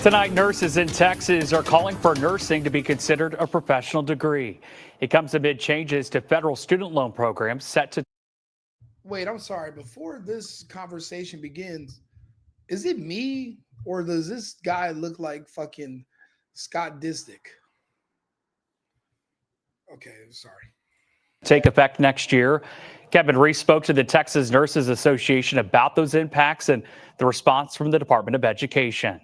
Tonight, nurses in Texas are calling for nursing to be considered a professional degree. It comes amid changes to federal student loan programs set to. Wait, I'm sorry. Before this conversation begins, is it me or does this guy look like fucking Scott Disick? Okay, sorry. Take effect next year. Kevin Reese spoke to the Texas Nurses Association about those impacts and the response from the Department of Education.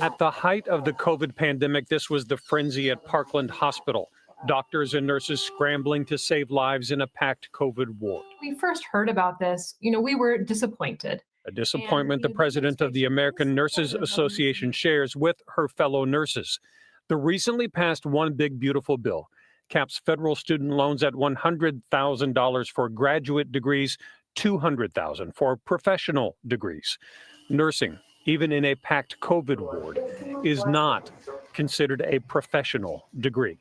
At the height of the COVID pandemic, this was the frenzy at Parkland Hospital. Doctors and nurses scrambling to save lives in a packed COVID ward. We first heard about this, we were disappointed. A disappointment the president of the American Nurses Association shares with her fellow nurses. The recently passed One Big Beautiful Bill caps federal student loans at $100,000 for graduate degrees, $200,000 for professional degrees. Nursing, even in a packed COVID ward, is not considered a professional degree.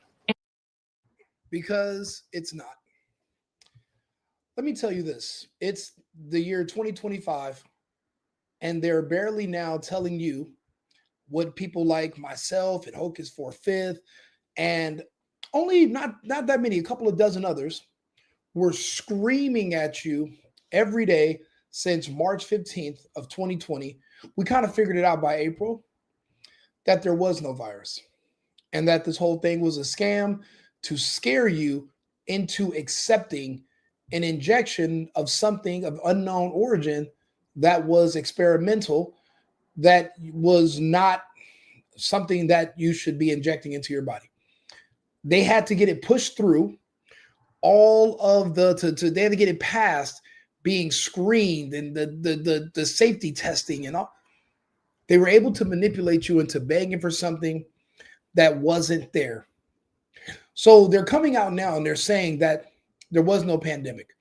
Because it's not. Let me tell you this. It's the year 2025, and they're barely now telling you what people like myself and Hocus for Fifth, and only not that many, a couple of dozen others, were screaming at you every day since March 15th of 2020. We kind of figured it out by April that there was no virus and that this whole thing was a scam to scare you into accepting an injection of something of unknown origin that was experimental, that was not something that you should be injecting into your body. They had to get it pushed through all of they had to get it past being screened and the safety testing and all. They were able to manipulate you into begging for something that wasn't there. So they're coming out now and they're saying that there was no pandemic.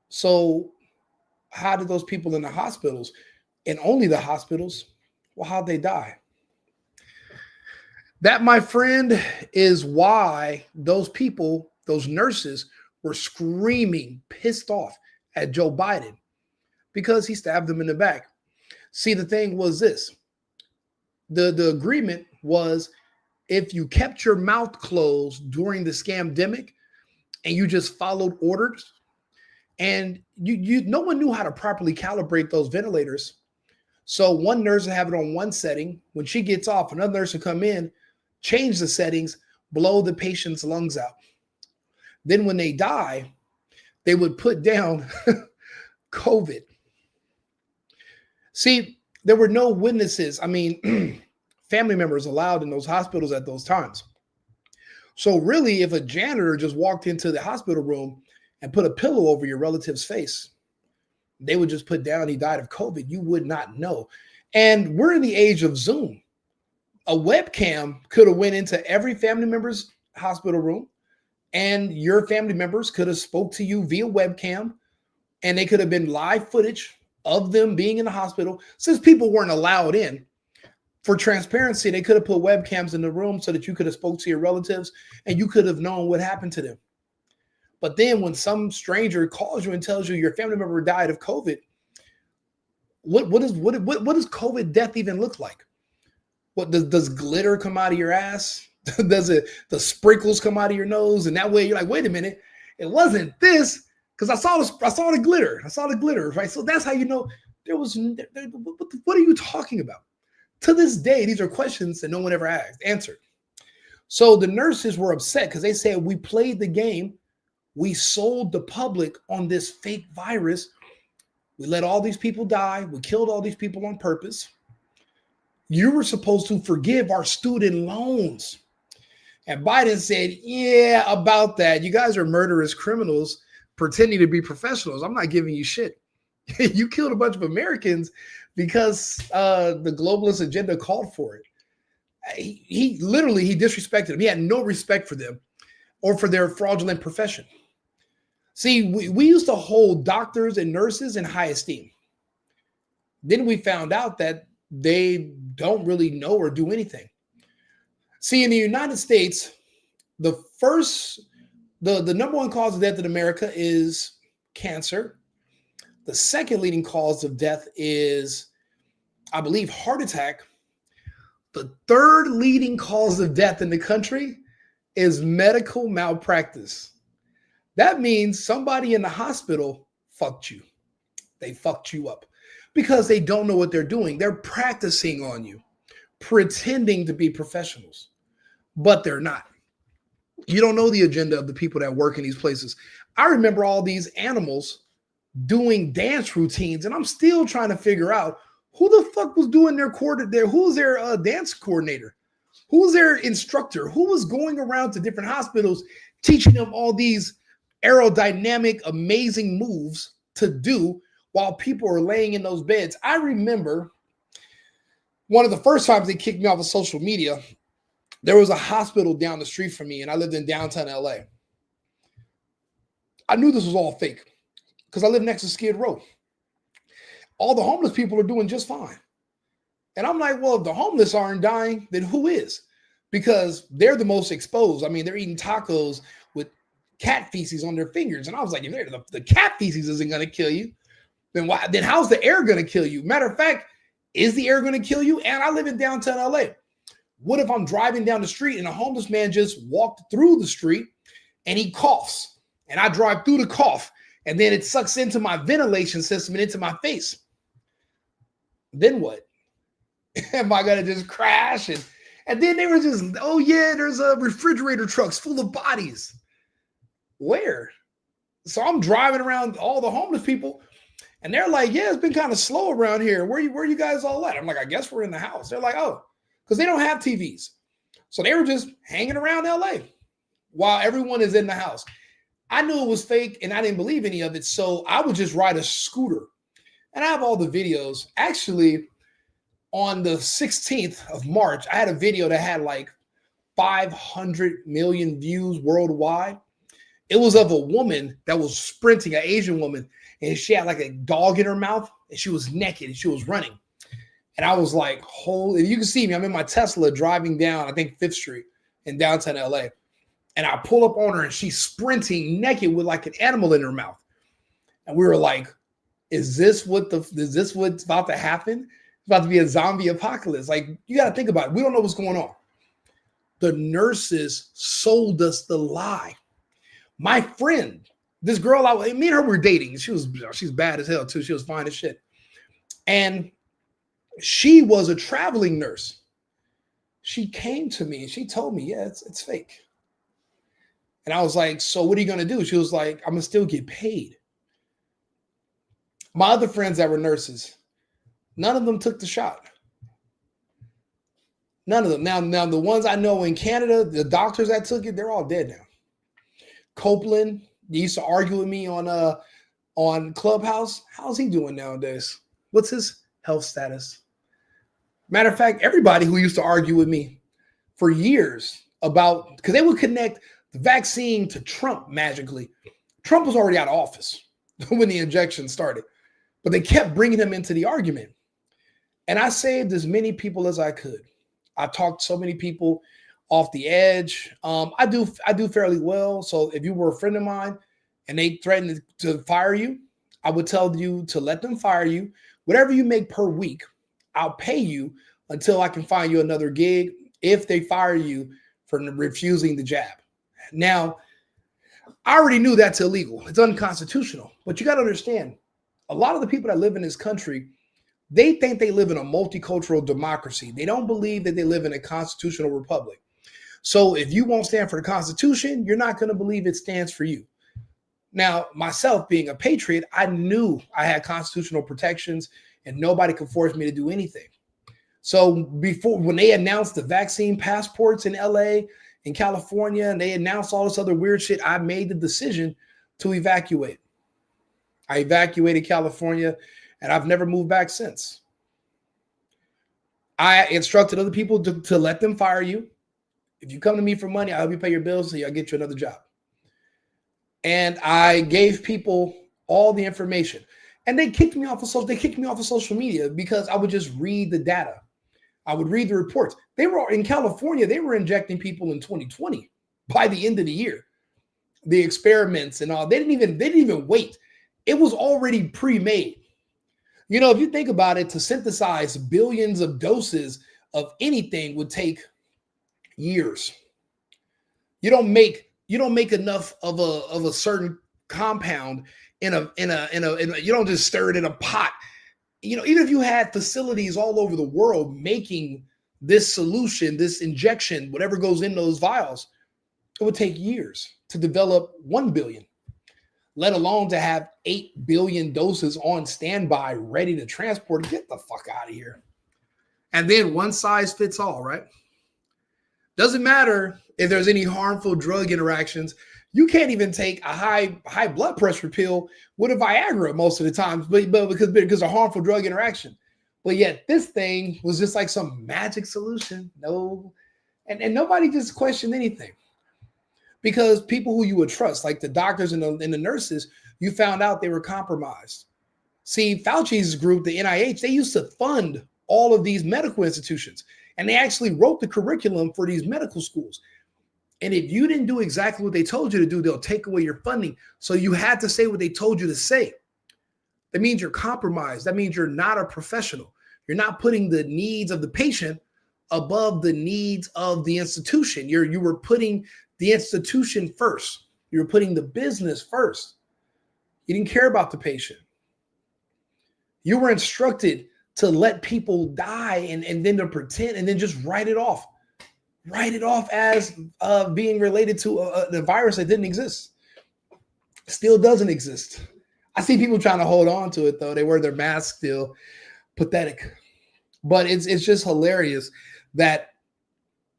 So how did those people in the hospitals, and only the hospitals, well, how'd they die? That, my friend, is why those people, those nurses, were screaming, pissed off at Joe Biden because he stabbed them in the back. See, the thing was this. The agreement was if you kept your mouth closed during the scamdemic and you just followed orders, and no one knew how to properly calibrate those ventilators. So one nurse would have it on one setting. When she gets off, another nurse would come in, change the settings, blow the patient's lungs out. Then when they die, they would put down COVID. See, there were no witnesses. I mean, family members allowed in those hospitals at those times. So really, if a janitor just walked into the hospital room and put a pillow over your relative's face, they would just put down he died of COVID. You would not know. And we're in the age of Zoom. A webcam could have went into every family member's hospital room, and your family members could have spoke to you via webcam, and they could have been live footage of them being in the hospital. Since people weren't allowed in, for transparency, they could have put webcams in the room so that you could have spoke to your relatives and you could have known what happened to them. But then when some stranger calls you and tells you your family member died of COVID, what does COVID death even look like? What does glitter come out of your ass? The sprinkles come out of your nose? And that way you're like, wait a minute, it wasn't this, because I saw the glitter, right? So that's how you know there was. What are you talking about? To this day, these are questions that no one ever answered. So the nurses were upset because they said, we played the game. We sold the public on this fake virus. We let all these people die. We killed all these people on purpose. You were supposed to forgive our student loans. And Biden said, yeah, about that. You guys are murderous criminals pretending to be professionals. I'm not giving you shit. You killed a bunch of Americans because the globalist agenda called for it. He disrespected them. He had no respect for them or for their fraudulent profession. See, we used to hold doctors and nurses in high esteem. Then we found out that they don't really know or do anything. See, in the United States, the number one cause of death in America is cancer. The second leading cause of death is I believe, heart attack, the third leading cause of death in the country is medical malpractice. That means somebody in the hospital fucked you. They fucked you up because they don't know what they're doing. They're practicing on you, pretending to be professionals, but they're not. You don't know the agenda of the people that work in these places. I remember all these animals doing dance routines, and I'm still trying to figure out who the fuck was doing their coordinator, who was their dance coordinator, who was their instructor, who was going around to different hospitals teaching them all these aerodynamic, amazing moves to do while people are laying in those beds. I remember one of the first times they kicked me off of social media. There was a hospital down the street from me, and I lived in downtown LA. I knew this was all fake because I lived next to Skid Row. All the homeless people are doing just fine. And I'm like, well, if the homeless aren't dying, then who is? Because they're the most exposed. I mean, they're eating tacos with cat feces on their fingers. And I was like, if the cat feces isn't going to kill you, then why? Then how's the air going to kill you? Matter of fact, is the air going to kill you? And I live in downtown LA. What if I'm driving down the street and a homeless man just walked through the street and he coughs and I drive through the cough and then it sucks into my ventilation system and into my face? Then what? Am I going to just crash? And then they were just, oh yeah, there's a refrigerator trucks full of bodies. Where? So I'm driving around all the homeless people and they're like, yeah, it's been kind of slow around here. Where you guys all at? I'm like, I guess we're in the house. They're like, oh, because they don't have TVs. So they were just hanging around LA while everyone is in the house. I knew it was fake and I didn't believe any of it. So I would just ride a scooter. And I have all the videos. Actually, on the 16th of March, I had a video that had like 500 million views worldwide. It was of a woman that was sprinting, an Asian woman, and she had like a dog in her mouth and she was naked and she was running. And I was like, holy, you can see me. I'm in my Tesla driving down, I think, 5th Street in downtown LA. And I pull up on her and she's sprinting naked with like an animal in her mouth. And we were like, is this what's about to happen? It's about to be a zombie apocalypse. Like, you got to think about it. We don't know what's going on. The nurses sold us the lie. My friend, this girl, me and her were dating. She's bad as hell too. She was fine as shit. And she was a traveling nurse. She came to me and she told me, yeah, it's fake. And I was like, so what are you going to do? She was like, I'm going to still get paid. My other friends that were nurses, none of them took the shot. None of them. Now the ones I know in Canada, the doctors that took it, they're all dead now. Copeland, he used to argue with me on Clubhouse. How's he doing nowadays? What's his health status? Matter of fact, everybody who used to argue with me for years about, because they would connect the vaccine to Trump magically. Trump was already out of office when the injection started, but they kept bringing him into the argument. And I saved as many people as I could. I talked so many people off the edge. I do fairly well. So if you were a friend of mine and they threatened to fire you, I would tell you to let them fire you. Whatever you make per week, I'll pay you until I can find you another gig if they fire you for refusing the jab. Now, I already knew that's illegal. It's unconstitutional. But you got to understand, a lot of the people that live in this country, they think they live in a multicultural democracy. They don't believe that they live in a constitutional republic. So if you won't stand for the Constitution, you're not going to believe it stands for you. Now, myself being a patriot, I knew I had constitutional protections and nobody could force me to do anything. So before, when they announced the vaccine passports in LA, in California, and they announced all this other weird shit, I made the decision to evacuate. I evacuated California and I've never moved back since. I instructed other people to let them fire you. If you come to me for money, I'll help you pay your bills so I'll get you another job. And I gave people all the information. And they kicked me off of social media because I would just read the data. I would read the reports. They were in California, they were injecting people in 2020 by the end of the year. The experiments and all, they didn't even wait. It was already pre-made. You know, if you think about it, to synthesize billions of doses of anything would take years. You don't make enough of a certain compound in a you don't just stir it in a pot. You know, even if you had facilities all over the world making this solution, this injection, whatever goes in those vials, it would take years to develop 1 billion, let alone to have 8 billion doses on standby, ready to transport. Get the fuck out of here. And then one size fits all, right? Doesn't matter if there's any harmful drug interactions. You can't even take a high blood pressure pill with a Viagra most of the time, but because of harmful drug interaction. But yet this thing was just like some magic solution. No, and nobody just questioned anything. Because people who you would trust, like the doctors and the nurses, you found out they were compromised. See, Fauci's group, the NIH, they used to fund all of these medical institutions. And they actually wrote the curriculum for these medical schools. And if you didn't do exactly what they told you to do, they'll take away your funding. So you had to say what they told you to say. That means you're compromised. That means you're not a professional. You're not putting the needs of the patient above the needs of the institution. You were putting the institution first. You were putting the business first. You didn't care about the patient. You were instructed to let people die and then to pretend and then just write it off. Write it off as being related to the virus that didn't exist. Still doesn't exist. I see people trying to hold on to it, though. They wear their masks still. Pathetic. But it's just hilarious that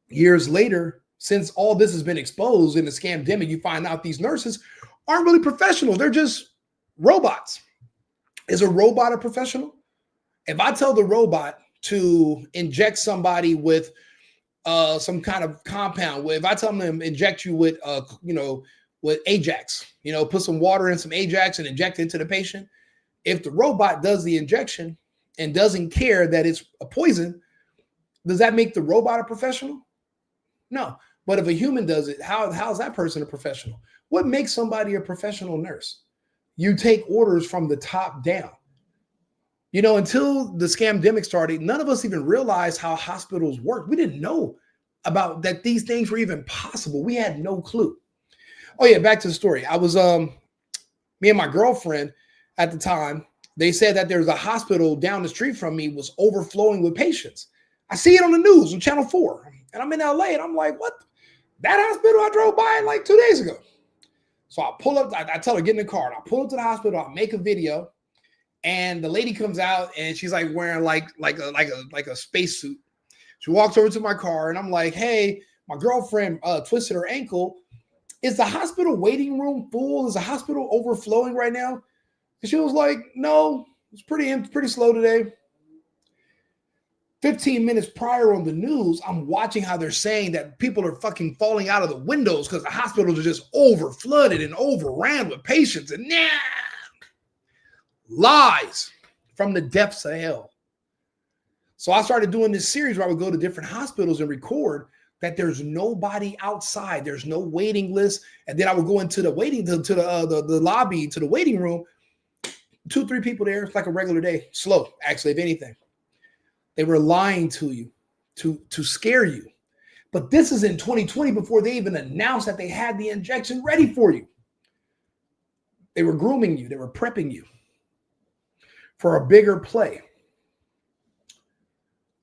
years later, since all this has been exposed in the scamdemic, you find out these nurses aren't really professionals. They're just robots. Is a robot a professional? If I tell the robot to inject somebody with some kind of compound, if I tell them to inject you with, with Ajax, put some water in some Ajax and inject it into the patient, if the robot does the injection and doesn't care that it's a poison, does that make the robot a professional? No. But if a human does it, how is that person a professional? What makes somebody a professional nurse? You take orders from the top down. Until the scamdemic started, none of us even realized how hospitals work. We didn't know about that these things were even possible. We had no clue. Oh yeah, back to the story. I was me and my girlfriend at the time, they said that there was a hospital down the street from me was overflowing with patients. I see it on the news on Channel 4. And I'm in LA and I'm like, what? That hospital I drove by like 2 days ago. So I pull up, I tell her, get in the car. And I pull up to the hospital, I make a video. And the lady comes out and she's like wearing like a spacesuit. She walks over to my car and I'm like, hey, my girlfriend twisted her ankle. Is the hospital waiting room full? Is the hospital overflowing right now? And she was like, no, it's pretty slow today. 15 minutes prior on the news, I'm watching how they're saying that people are fucking falling out of the windows because the hospitals are just over flooded and overran with patients. And lies from the depths of hell. So I started doing this series where I would go to different hospitals and record that there's nobody outside. There's no waiting list. And then I would go into the the lobby, to the waiting room. 2-3 people there. It's like a regular day. Slow, actually, if anything. They were lying to you to scare you. But this is in 2020 before they even announced that they had the injection ready for you. They were grooming you. They were prepping you for a bigger play.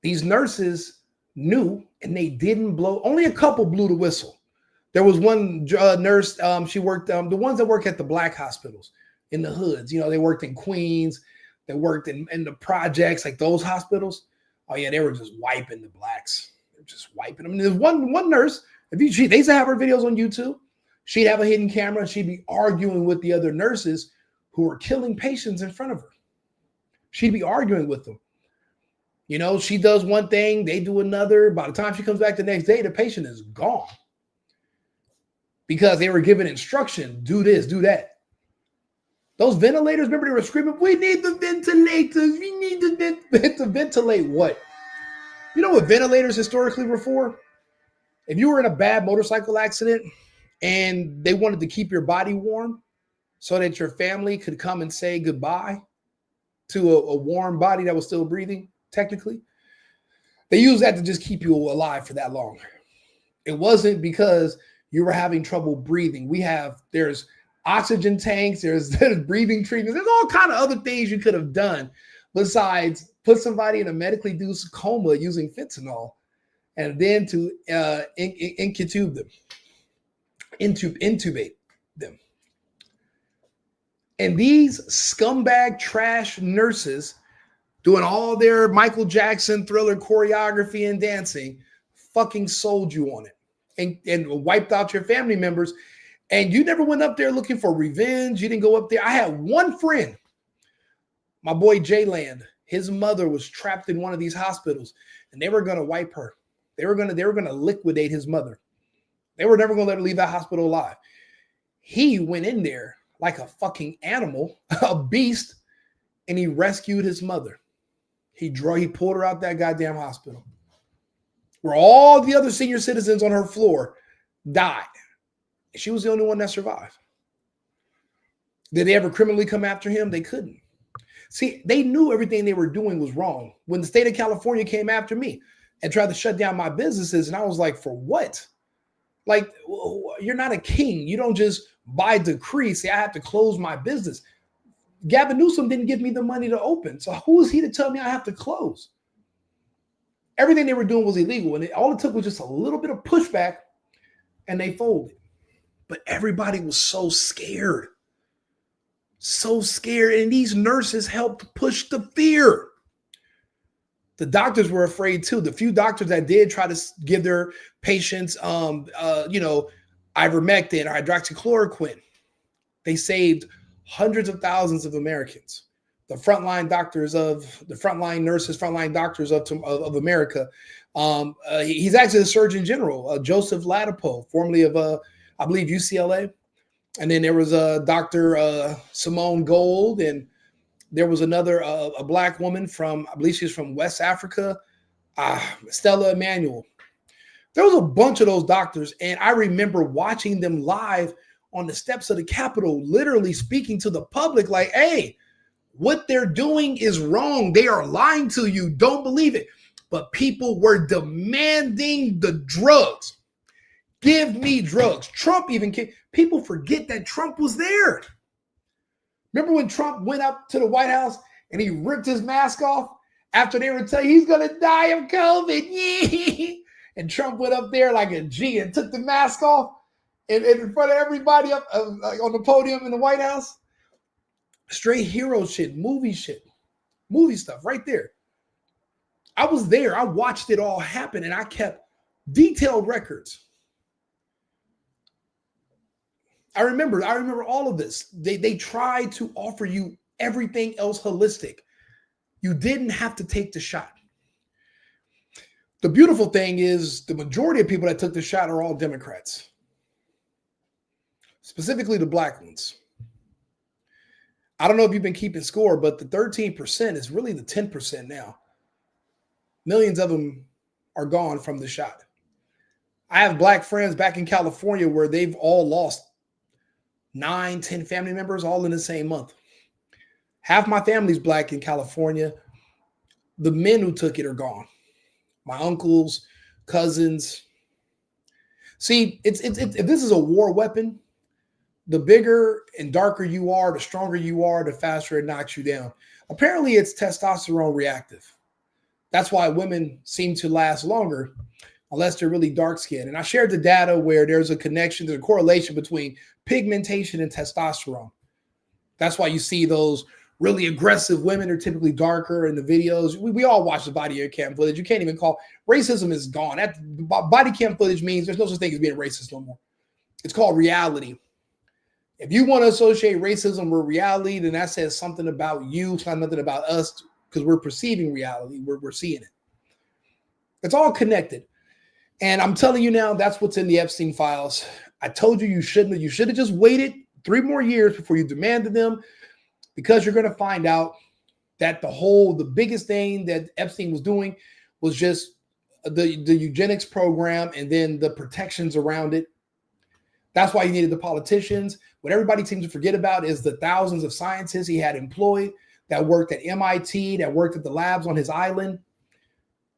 These nurses knew and they didn't blow. Only a couple blew the whistle. There was one nurse, she worked, the ones that work at the black hospitals in the hoods. They worked in Queens. They worked in the projects, like those hospitals. Oh yeah, they were just wiping the blacks. They were just wiping them. And there's one nurse, they used to have her videos on YouTube. She'd have a hidden camera and she'd be arguing with the other nurses who were killing patients in front of her. She'd be arguing with them. She does one thing, they do another. By the time she comes back the next day, the patient is gone. Because they were given instruction, do this, do that. Those ventilators, remember they were screaming, we need the ventilators. We need to ventilate what? You know what ventilators historically were for? If you were in a bad motorcycle accident and they wanted to keep your body warm so that your family could come and say goodbye, to a warm body that was still breathing, technically. They used that to just keep you alive for that long. It wasn't because you were having trouble breathing. There's oxygen tanks, there's breathing treatments, there's all kind of other things you could have done besides put somebody in a medically induced coma using fentanyl and then to intubate them. And these scumbag trash nurses doing all their Michael Jackson Thriller choreography and dancing fucking sold you on it and wiped out your family members. And you never went up there looking for revenge. You didn't go up there. I had one friend, my boy J-Land. His mother was trapped in one of these hospitals and they were going to wipe her. They were going to liquidate his mother. They were never going to let her leave that hospital alive. He went in there like a fucking animal, a beast, and he rescued his mother. He pulled her out that goddamn hospital where all the other senior citizens on her floor died. She was the only one that survived. Did they ever criminally come after him? They couldn't. See, they knew everything they were doing was wrong. When the state of California came after me and tried to shut down my businesses, and I was like, for what? Like, you're not a king. You don't just by decree say I have to close my business. Gavin Newsom didn't give me the money to open. So who is he to tell me I have to close? Everything they were doing was illegal. And all it took was just a little bit of pushback and they folded. But everybody was so scared. So scared. And these nurses helped push the fear. The doctors were afraid too. The few doctors that did try to give their patients, ivermectin or hydroxychloroquine, they saved hundreds of thousands of Americans. The frontline nurses, frontline doctors of America. He's actually the Surgeon General, Joseph Ladapo, formerly of, I believe, UCLA. And then there was Dr. Simone Gold, and there was another, a black woman from, I believe she's from West Africa, Stella Emanuel. There was a bunch of those doctors, and I remember watching them live on the steps of the Capitol, literally speaking to the public like, hey, what they're doing is wrong. They are lying to you. Don't believe it. But people were demanding the drugs. Give me drugs. Trump even came. People forget that Trump was there. Remember when Trump went up to the White House and he ripped his mask off after they were telling he's going to die of COVID? Yeah. And Trump went up there like a G and took the mask off and in front of everybody up on the podium in the White House. Straight hero shit, movie stuff right there. I was there. I watched it all happen and I kept detailed records. I remember all of this. They tried to offer you everything else holistic. You didn't have to take the shot. The beautiful thing is the majority of people that took the shot are all Democrats, specifically the black ones. I don't know if you've been keeping score, but the 13% is really the 10% now. Millions of them are gone from the shot. I have black friends back in California where they've all lost 9, 10 family members all in the same month. Half my family's black in California. The men who took it are gone. My uncles, cousins. See, if this is a war weapon, the bigger and darker you are, the stronger you are, the faster it knocks you down. Apparently, it's testosterone reactive. That's why women seem to last longer unless they're really dark-skinned. And I shared the data where there's a correlation between pigmentation and testosterone. That's why you see those really aggressive women are typically darker in the videos. We all watch the body cam footage. You can't even call racism is gone. That body cam footage means there's no such thing as being racist no more. It's called reality. If you want to associate racism with reality, then that says something about you. It's not nothing about us because we're perceiving reality. We're seeing it. It's all connected. And I'm telling you now, that's what's in the Epstein files. I told you shouldn't. You should have just waited 3 more years before you demanded them, because you're going to find out that the biggest thing that Epstein was doing was just the eugenics program and then the protections around it. That's why you needed the politicians. What everybody seems to forget about is the thousands of scientists he had employed, that worked at MIT, that worked at the labs on his island.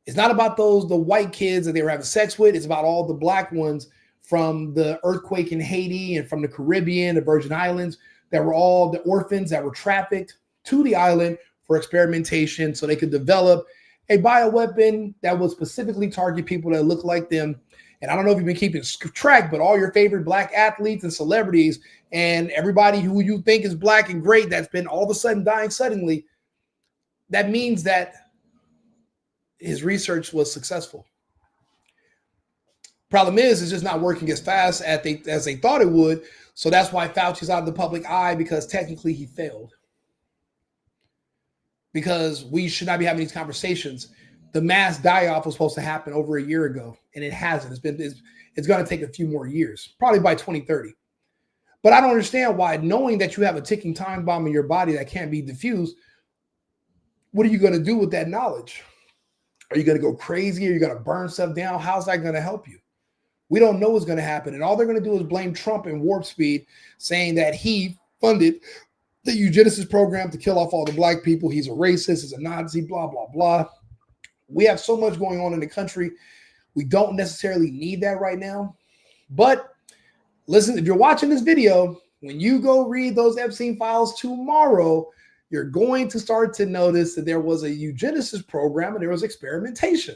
It's not about the white kids that they were having sex with. It's about all the black ones from the earthquake in Haiti and from the Caribbean, the Virgin Islands, that were all the orphans that were trafficked to the island for experimentation so they could develop a bioweapon that would specifically target people that look like them. And I don't know if you've been keeping track, but all your favorite black athletes and celebrities and everybody who you think is black and great that's been all of a sudden dying suddenly, that means that his research was successful. Problem is, it's just not working as fast as they thought it would. So that's why Fauci's out of the public eye, because technically he failed. Because we should not be having these conversations. The mass die-off was supposed to happen over a year ago, and it hasn't. It's going to take a few more years, probably by 2030. But I don't understand why, knowing that you have a ticking time bomb in your body that can't be diffused, what are you going to do with that knowledge? Are you going to go crazy? Are you going to burn stuff down? How's that going to help you? We don't know what's going to happen. And all they're going to do is blame Trump and Warp Speed, saying that he funded the eugenicist program to kill off all the black people. He's a racist, he's a Nazi, blah, blah, blah. We have so much going on in the country. We don't necessarily need that right now. But listen, if you're watching this video, when you go read those Epstein files tomorrow, you're going to start to notice that there was a eugenicist program and there was experimentation.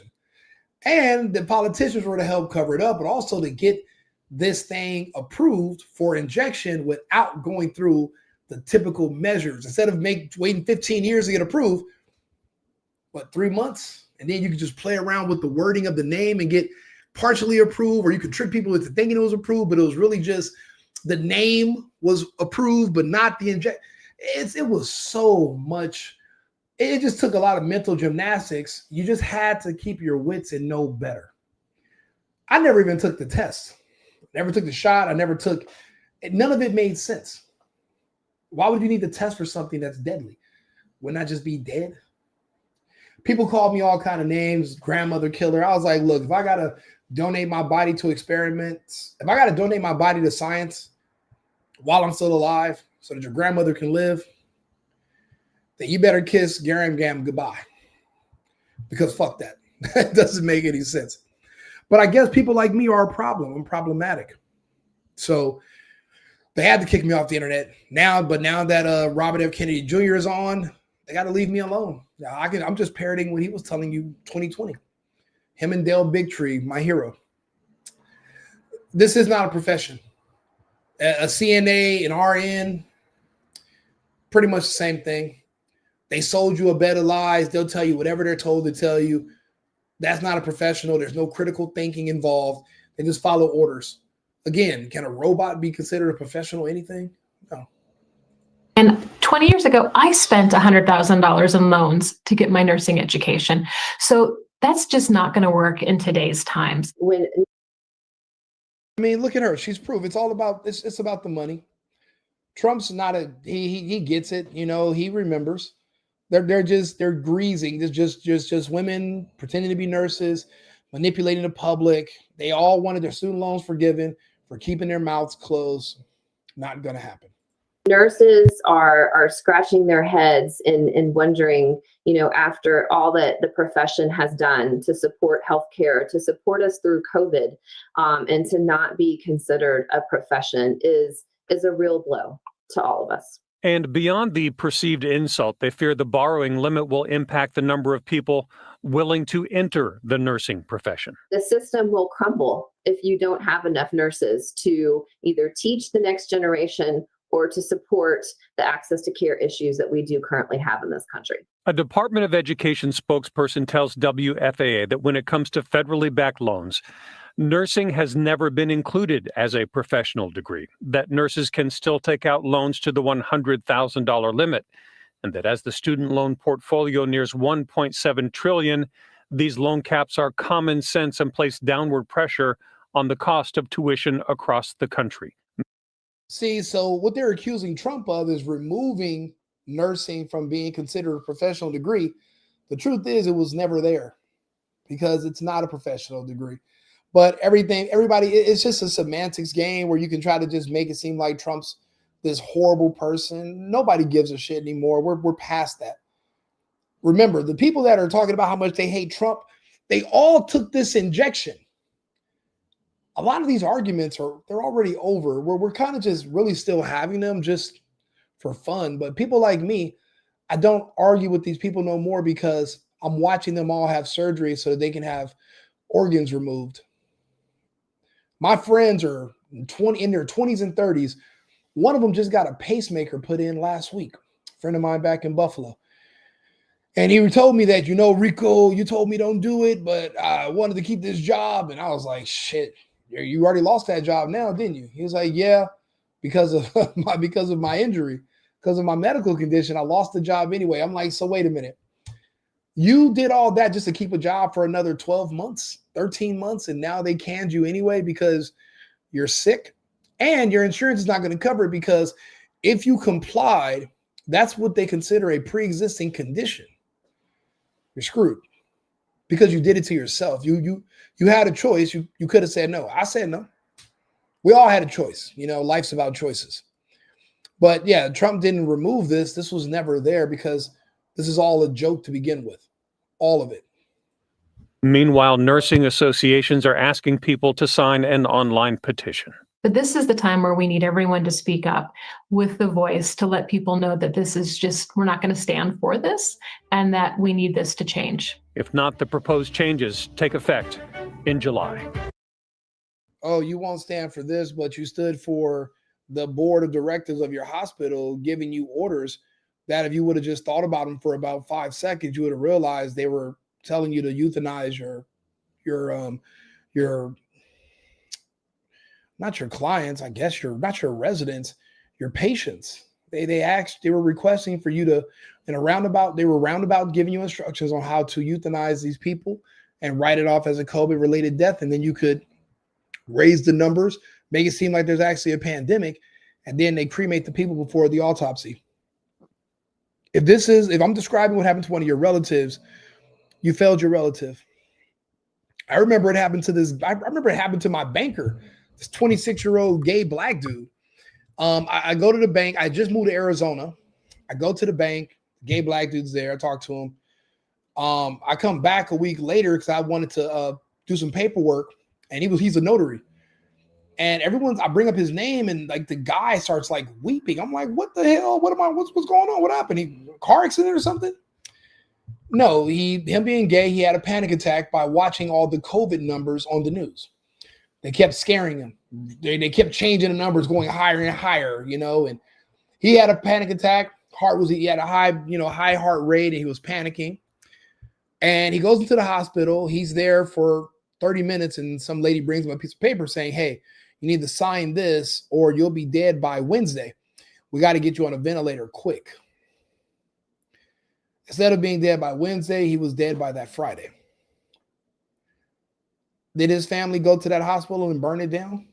And the politicians were to help cover it up, but also to get this thing approved for injection without going through the typical measures. Instead of waiting 15 years to get approved, 3 months? And then you can just play around with the wording of the name and get partially approved, or you could trick people into thinking it was approved, but it was really just the name was approved, but not the injection. It was so much. It just took a lot of mental gymnastics. You just had to keep your wits and know better. I never even took the test. Never took the shot. None of it made sense. Why would you need to test for something that's deadly? Wouldn't I just be dead? People called me all kind of names, grandmother killer. I was like, look, if I got to donate my body to experiments, if I got to donate my body to science while I'm still alive so that your grandmother can live, then you better kiss Gary and Gam goodbye. Because fuck that. That doesn't make any sense. But I guess people like me are a problem. I'm problematic. So they had to kick me off the internet. Now that Robert F. Kennedy Jr. is on, they got to leave me alone. I'm just parroting what he was telling you 2020. Him and Dale Bigtree, my hero. This is not a profession. A CNA, an RN, pretty much the same thing. They sold you a bed of lies. They'll tell you whatever they're told to tell you. That's not a professional. There's no critical thinking involved. They just follow orders. Again, can a robot be considered a professional anything? No. And 20 years ago, I spent $100,000 in loans to get my nursing education. So that's just not going to work in today's times. I mean, look at her. She's proof. It's all about it's about the money. Trump's not he gets it. You know, he remembers. They're greasing. There's just women pretending to be nurses, manipulating the public. They all wanted their student loans forgiven for keeping their mouths closed. Not going to happen. Nurses are scratching their heads and wondering, after all that the profession has done to support healthcare, to support us through COVID, and to not be considered a profession is a real blow to all of us. And beyond the perceived insult, they fear the borrowing limit will impact the number of people willing to enter the nursing profession. The system will crumble if you don't have enough nurses to either teach the next generation or to support the access to care issues that we do currently have in this country. A Department of Education spokesperson tells WFAA that when it comes to federally backed loans, nursing has never been included as a professional degree, that nurses can still take out loans to the $100,000 limit, and that as the student loan portfolio nears $1.7 trillion, these loan caps are common sense and place downward pressure on the cost of tuition across the country. See, so what they're accusing Trump of is removing nursing from being considered a professional degree. The truth is it was never there because it's not a professional degree. But everybody, it's just a semantics game where you can try to just make it seem like Trump's this horrible person. Nobody gives a shit anymore. We're past that. Remember, the people that are talking about how much they hate Trump, they all took this injection. A lot of these arguments they're already over. We're kind of just really still having them just for fun. But people like me, I don't argue with these people no more because I'm watching them all have surgery so that they can have organs removed. My friends are in their 20s and 30s. One of them just got a pacemaker put in last week. A friend of mine back in Buffalo. And he told me that, Rico, you told me don't do it, but I wanted to keep this job. And I was like, shit, you already lost that job now, didn't you? He was like, yeah, because of my injury, because of my medical condition, I lost the job anyway. I'm like, so wait a minute. You did all that just to keep a job for another 12 months, 13 months, and now they canned you anyway because you're sick and your insurance is not going to cover it because if you complied, that's what they consider a pre-existing condition. You're screwed because you did it to yourself. You had a choice. You could have said no. I said no. We all had a choice. Life's about choices. But yeah, Trump didn't remove this. This was never there because this is all a joke to begin with. All of it. Meanwhile, nursing associations are asking people to sign an online petition. But this is the time where we need everyone to speak up with the voice to let people know that this is just, we're not going to stand for this and that we need this to change. If not, the proposed changes take effect in July. Oh, you won't stand for this, but you stood for the board of directors of your hospital giving you orders that if you would have just thought about them for about 5 seconds, you would have realized they were telling you to euthanize your not your clients, I guess not your residents, your patients. They were requesting for you to, they were roundabout giving you instructions on how to euthanize these people and write it off as a COVID-related death. And then you could raise the numbers, make it seem like there's actually a pandemic, and then they cremate the people before the autopsy. If I'm describing what happened to one of your relatives, you failed your relative. I remember it happened to my banker, this 26-year-old gay black dude. I go to the bank. I just moved to Arizona. I go to the bank. Gay black dude's there. I talk to him. I come back a week later because I wanted to do some paperwork, and he's a notary. And I bring up his name, and like the guy starts like weeping. I'm like, what the hell? What's going on? What happened? Car accident or something? No, him being gay, he had a panic attack by watching all the COVID numbers on the news. They kept scaring him. They kept changing the numbers, going higher and higher, and he had a panic attack. He had a high heart rate, and he was panicking. And he goes into the hospital. He's there for 30 minutes, and some lady brings him a piece of paper saying, hey, you need to sign this or you'll be dead by Wednesday. We got to get you on a ventilator quick. Instead of being dead by Wednesday, he was dead by that Friday. Did his family go to that hospital and burn it down?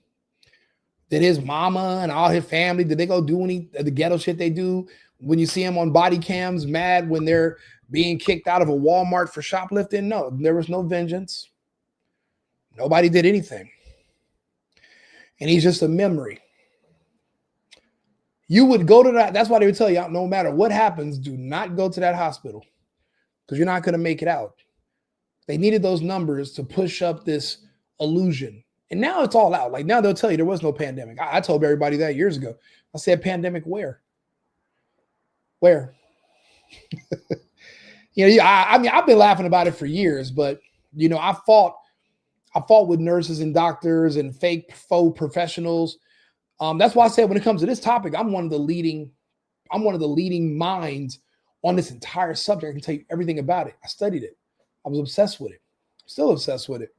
Did his mama and all his family, did they go do any of the ghetto shit they do? When you see them on body cams mad when they're being kicked out of a Walmart for shoplifting? No, there was no vengeance. Nobody did anything. And he's just a memory. You would go to that. That's why they would tell you, no matter what happens, do not go to that hospital because you're not going to make it out. They needed those numbers to push up this illusion. And now it's all out. Like now they'll tell you there was no pandemic. I told everybody that years ago. I said, pandemic where? Where? I mean, I've been laughing about it for years, but I fought with nurses and doctors and faux professionals. That's why I said when it comes to this topic, I'm one of the leading minds on this entire subject. I can tell you everything about it. I studied it. I was obsessed with it. I'm still obsessed with it.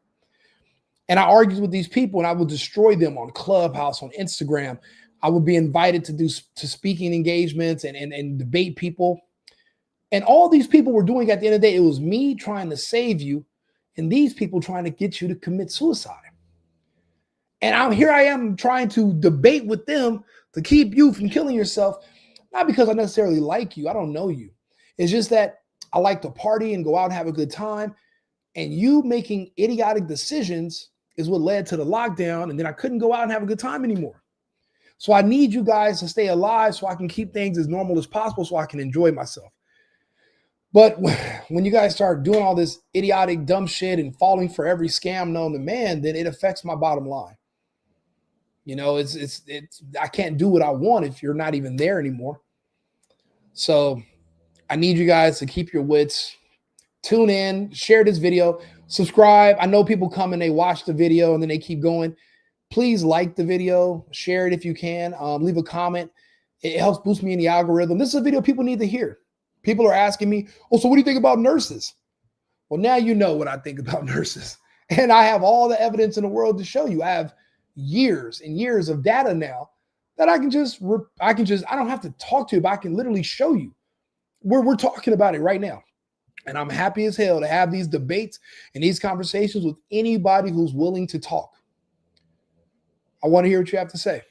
And I argued with these people, and I would destroy them on Clubhouse, on Instagram. I would be invited to speaking engagements and debate people. And all these people were doing at the end of the day, it was me trying to save you and these people trying to get you to commit suicide. And I am trying to debate with them to keep you from killing yourself, not because I necessarily like you. I don't know you. It's just that I like to party and go out and have a good time. And you making idiotic decisions is what led to the lockdown. And then I couldn't go out and have a good time anymore. So I need you guys to stay alive so I can keep things as normal as possible so I can enjoy myself. But when you guys start doing all this idiotic, dumb shit and falling for every scam known to man, then it affects my bottom line. You know, I can't do what I want if you're not even there anymore. So I need you guys to keep your wits, tune in, share this video, subscribe. I know people come and they watch the video and then they keep going. Please like the video, share it if you can, leave a comment. It helps boost me in the algorithm. This is a video people need to hear. People are asking me, oh, so what do you think about nurses? Well, now you know what I think about nurses. And I have all the evidence in the world to show you. I have years and years of data now that I don't have to talk to you, but I can literally show you. We're talking about it right now. And I'm happy as hell to have these debates and these conversations with anybody who's willing to talk. I want to hear what you have to say.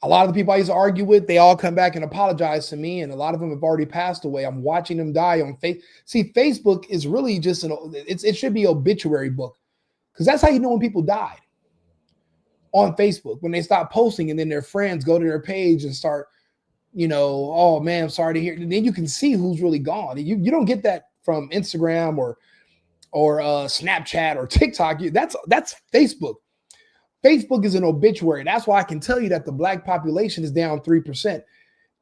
A lot of the people I used to argue with, they all come back and apologize to me, and a lot of them have already passed away. I'm watching them die on Facebook. See, Facebook is really just it should be an obituary book, because that's how you know when people died. On Facebook, when they stop posting and then their friends go to their page and start, you know, oh man, I'm sorry to hear. And then you can see who's really gone. You don't get that from Instagram or Snapchat or TikTok. That's Facebook. Facebook is an obituary. That's why I can tell you that the Black population is down 3%,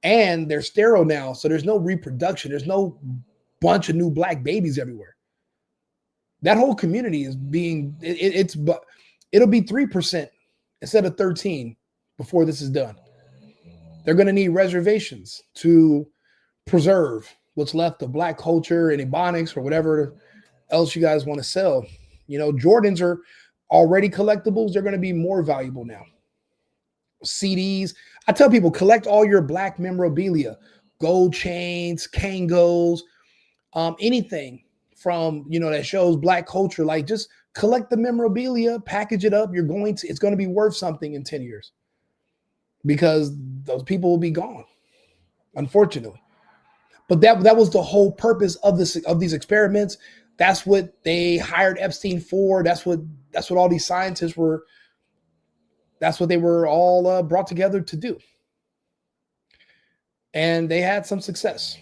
and they're sterile now, so there's no reproduction. There's no bunch of new Black babies everywhere. That whole community is being it'll be 3% instead of 13 before this is done. They're going to need reservations to preserve what's left of Black culture and Ebonics or whatever else you guys want to sell. You know, Jordans are already collectibles. They're going to be more valuable now. CDs. I tell people, collect all your Black memorabilia, gold chains, Kangos, anything from, you know, that shows Black culture. Like, just collect the memorabilia, package it up. It's going to be worth something in 10 years because those people will be gone, unfortunately. But that was the whole purpose of these experiments. That's what they hired Epstein for. That's what all these scientists were. That's what they were all brought together to do. And they had some success.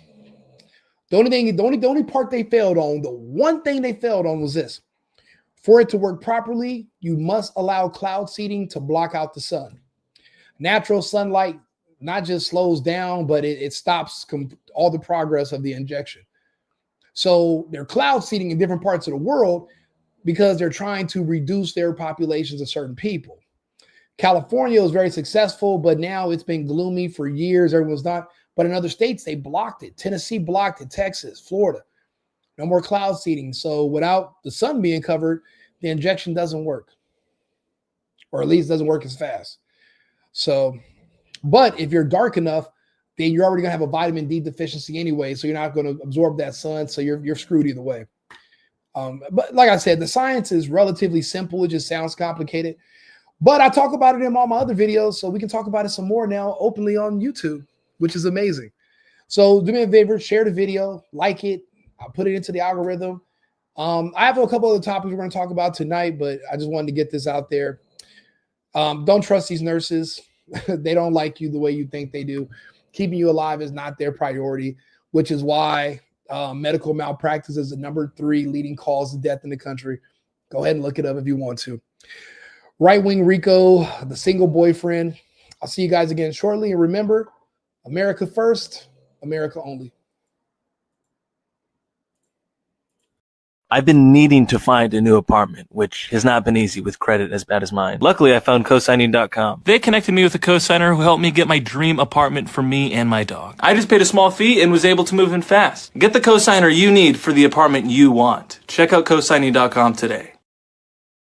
The only part they failed on, the one thing they failed on was this. For it to work properly, you must allow cloud seeding to block out the sun. Natural sunlight not just slows down, but it stops all the progress of the injection. So they're cloud seeding in different parts of the world because they're trying to reduce their populations of certain people. California was very successful, but now it's been gloomy for years. Everyone's not. But in other states, they blocked it. Tennessee blocked it. Texas, Florida. No more cloud seeding. So without the sun being covered, the injection doesn't work. Or at least doesn't work as fast. So, but if you're dark enough, then you're already going to have a vitamin D deficiency anyway. So you're not going to absorb that sun. So you're screwed either way. But like I said, the science is relatively simple. It just sounds complicated. But I talk about it in all my other videos. So we can talk about it some more now openly on YouTube, which is amazing. So do me a favor, share the video, like it. I'll put it into the algorithm. I have a couple other topics we're going to talk about tonight, but I just wanted to get this out there. Don't trust these nurses. They don't like you the way you think they do. Keeping you alive is not their priority, which is why medical malpractice is the number 3 leading cause of death in the country. Go ahead and look it up if you want to. Right-wing Rico, the single boyfriend. I'll see you guys again shortly. And remember, America first, America only. I've been needing to find a new apartment, which has not been easy with credit as bad as mine. Luckily, I found cosigning.com. They connected me with a cosigner who helped me get my dream apartment for me and my dog. I just paid a small fee and was able to move in fast. Get the cosigner you need for the apartment you want. Check out cosigning.com today.